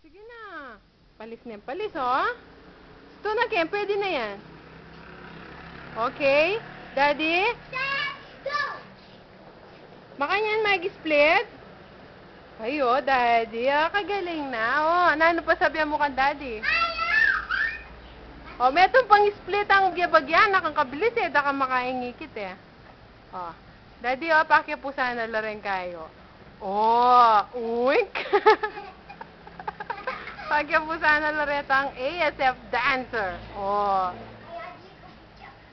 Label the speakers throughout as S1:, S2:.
S1: Sige na. Palis na yan. Palis, oh. Ito na, Ken. Pwede na yan. Okay. Daddy?
S2: Go!
S1: Makanyan mag-split? Ayo, Daddy. Ah, kagaling na. Oh, ano pa sabihan mo kang Daddy? Oh, metong pang split ang gyabagyan. Nakakabilis eh. Daka makaingikit eh. Oh. Daddy, oh, pakya po sana laren kayo. Oh, uwink. Pakya po sana laretang ASF dancer. Oh.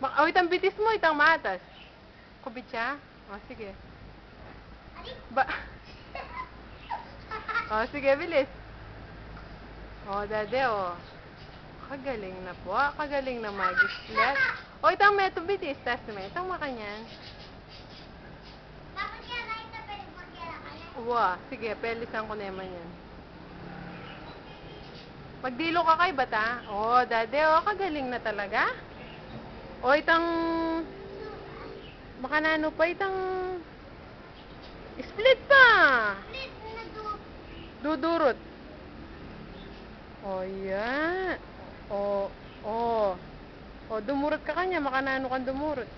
S1: Oh, itang bitis mo, itang matas. Kubit siya? Oh, sige. Ba Oh, sige, bilis. Oh, Daddy, oh. Kagaling na po. Kagaling na mag-split. O, itang meto bitis. Tas naman. Itang makanyan. Uwa. Sige, pelisan ko naman yan. Magdilo ka kay bata. O, Daddy, o. Kagaling na talaga. O, itang makanano pa. Itang split pa. Dudurot. O, yan. O, dumurot ka kanya, makanano kang dumurot.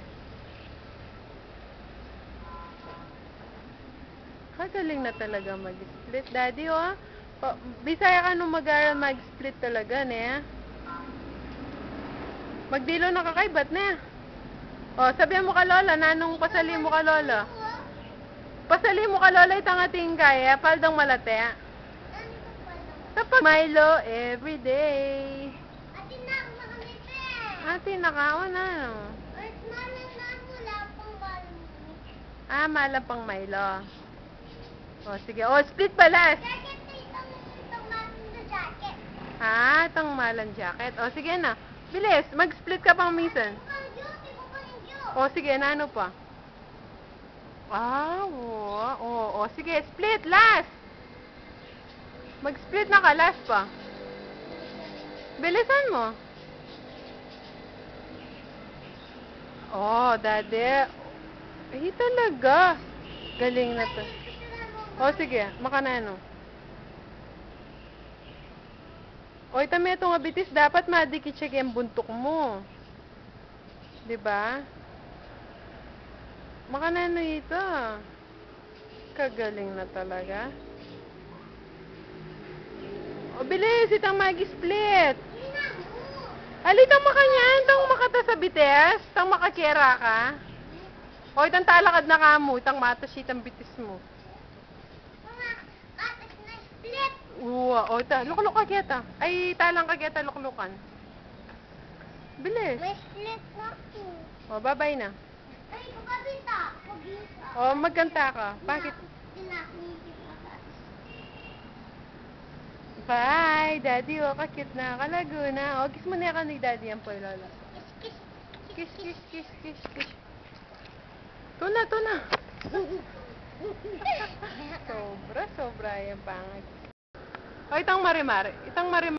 S1: Kagaling na talaga mag-split. Daddy, oh. Bisaya ka nung mag-split talaga, ne? Magdilo na kakaibat, ne? O, sabihan mo ka, Lola, nanong pasali mo ka, Lola. Pasali mo ka, Lola, itang ating kaya, paldang malate. Tapos, Milo, everyday. Ate, nakawa na, no? Ah, malang pang Milo. O, sige. O, split balas. Ah, itong malang jacket. O, sige na. Bilis, mag-split ka pang minsan. O, sige, na ano pa? Ah, o, sige, split, last. Mag-split na ka, last pa. Bilisan mo. Oh, Daddy. Eh, talaga. Galing na to. O, sige. Makanano. O, itami itong abitis. Dapat madikit siya yung buntok mo. Diba? Makanano ito. Kagaling na talaga. O, bilis. Itang mag-split. Alitang makanyan. Itang makata sa bites. Itang makakera ka. O, itang talakad na kamo. Itang matas itang bitis mo. Uwa. O, ita. Lukluk ka kita. Ay, talang ka kita. Luklukan. Bilis.
S2: May split na ako.
S1: O, bye-bye na.
S2: Ay, pagkabita.
S1: O, magkanta ka. Bakit? Bye, Daddy. O, kakit na. Kalago na. O, kiss mo na ka ni Daddy yan po, Lola.
S2: Kiss,
S1: Kiss, kiss, kiss, kiss, kiss. Tuna, tuna. Sobra, sobra yung pangit. O, itang marimari. Itang marimari.